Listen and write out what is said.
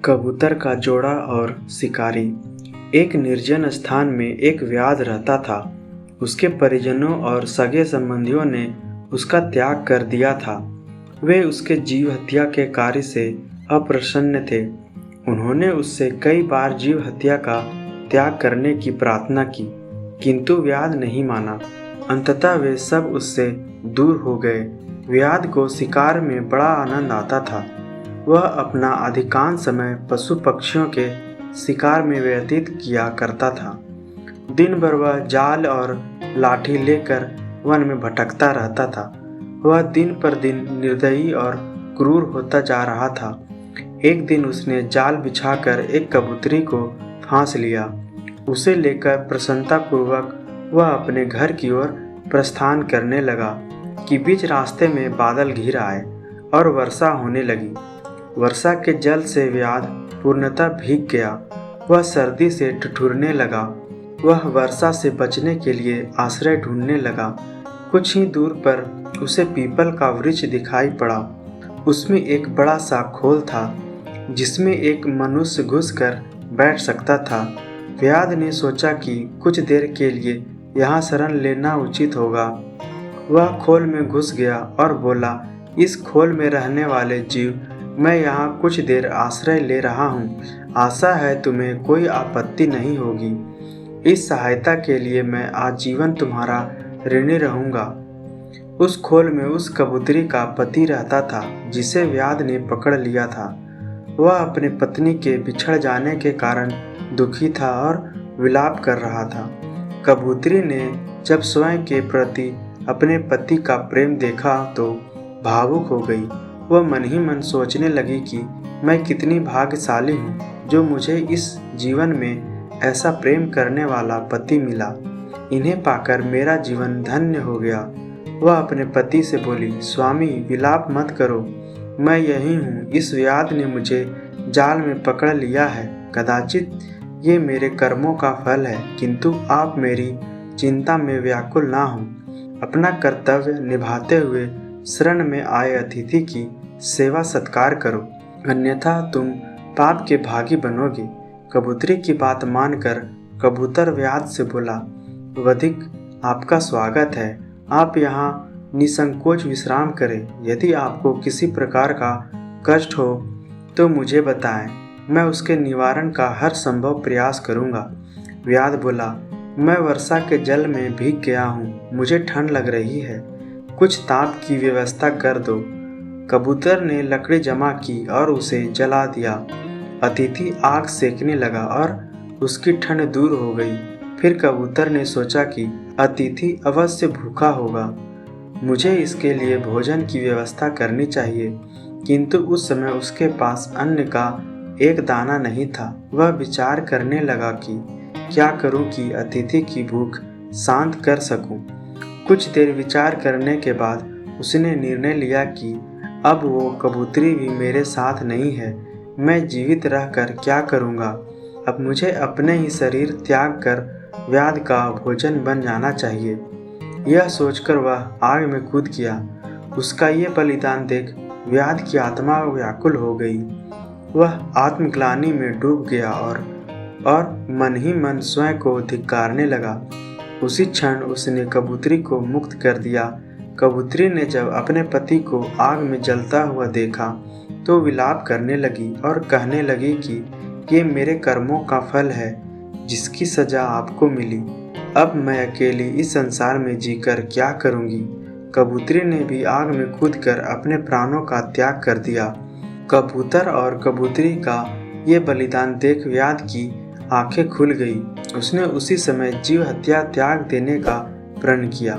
कबूतर का जोड़ा और शिकारी। एक निर्जन स्थान में एक व्याध रहता था। उसके परिजनों और सगे संबंधियों ने उसका त्याग कर दिया था। वे उसके जीव हत्या के कार्य से अप्रसन्न थे। उन्होंने उससे कई बार जीव हत्या का त्याग करने की प्रार्थना की, किंतु व्याध नहीं माना। अंततः वे सब उससे दूर हो गए। व्याध को शिकार में बड़ा आनंद आता था। वह अपना अधिकांश समय पशु पक्षियों के शिकार में व्यतीत किया करता था। दिन भर वह जाल और लाठी लेकर वन में भटकता रहता था। वह दिन पर दिन निर्दयी और क्रूर होता जा रहा था। एक दिन उसने जाल बिछाकर एक कबूतरी को फांस लिया। उसे लेकर प्रसन्नतापूर्वक वह अपने घर की ओर प्रस्थान करने लगा कि बीच रास्ते में बादल घिर आए और वर्षा होने लगी। वर्षा के जल से व्याध पूर्णतः भीग गया। वह सर्दी से ठिठुरने लगा। वह वर्षा से बचने के लिए आश्रय ढूंढने लगा। कुछ ही दूर पर उसे पीपल का वृक्ष दिखाई पड़ा। उसमें एक बड़ा सा खोल था जिसमें एक मनुष्य घुसकर बैठ सकता था। व्याध ने सोचा कि कुछ देर के लिए यहाँ शरण लेना उचित होगा। वह खोल में घुस गया और बोला, इस खोल में रहने वाले जीव, मैं यहाँ कुछ देर आश्रय ले रहा हूँ। आशा है तुम्हें कोई आपत्ति नहीं होगी। इस सहायता के लिए मैं आजीवन तुम्हारा ऋणी रहूँगा। उस खोल में उस कबूतरी का पति रहता था जिसे व्याध ने पकड़ लिया था। वह अपने पत्नी के बिछड़ जाने के कारण दुखी था और विलाप कर रहा था। कबूतरी ने जब स्वयं के प्रति अपने पति का प्रेम देखा तो भावुक हो गई। वह मन ही मन सोचने लगी कि मैं कितनी भाग्यशाली हूँ जो मुझे इस जीवन में ऐसा प्रेम करने वाला पति मिला। इन्हें पाकर मेरा जीवन धन्य हो गया। वह अपने पति से बोली, स्वामी विलाप मत करो, मैं यही हूँ। इस व्याध ने मुझे जाल में पकड़ लिया है। कदाचित ये मेरे कर्मों का फल है, किंतु आप मेरी चिंता में व्याकुल ना हो। अपना कर्तव्य निभाते हुए शरण में आए अतिथि की सेवा सत्कार करो, अन्यथा तुम पाप के भागी बनोगे। कबूतरी की बात मानकर कबूतर व्याध से बोला, वधिक आपका स्वागत है। आप यहाँ निसंकोच विश्राम करें। यदि आपको किसी प्रकार का कष्ट हो तो मुझे बताएं, मैं उसके निवारण का हर संभव प्रयास करूँगा। व्याध बोला, मैं वर्षा के जल में भीग गया हूँ, मुझे ठंड लग रही है, कुछ ताप की व्यवस्था कर दो। कबूतर ने लकड़ी जमा की और उसे जला दिया। अतिथि आग सेकने लगा और उसकी ठंड दूर हो गई। फिर कबूतर ने सोचा कि अतिथि अवश्य भूखा होगा, मुझे इसके लिए भोजन की व्यवस्था करनी चाहिए। किंतु उस समय उसके पास अन्न का एक दाना नहीं था। वह विचार करने लगा कि क्या करूं कि अतिथि की भूख शांत कर सकूं। कुछ देर विचार करने के बाद उसने निर्णय लिया कि अब वो कबूतरी भी मेरे साथ नहीं है, मैं जीवित रहकर क्या करूँगा। अब मुझे अपने ही शरीर त्याग कर व्याध का भोजन बन जाना चाहिए। यह सोचकर वह आग में कूद गया। उसका ये बलिदान देख व्याध की आत्मा व्याकुल हो गई। वह आत्मग्लानि में डूब गया और मन ही मन स्वयं को धिक्कारने लगा। उसी क्षण उसने कबूतरी को मुक्त कर दिया। कबूतरी ने जब अपने पति को आग में जलता हुआ देखा तो विलाप करने लगी और कहने लगी कि ये मेरे कर्मों का फल है जिसकी सजा आपको मिली। अब मैं अकेली इस संसार में जीकर क्या करूँगी। कबूतरी ने भी आग में कूदकर अपने प्राणों का त्याग कर दिया। कबूतर और कबूतरी का ये बलिदान देख व्याध की आंखें खुल गई। उसने उसी समय जीव हत्या त्याग देने का प्रण किया।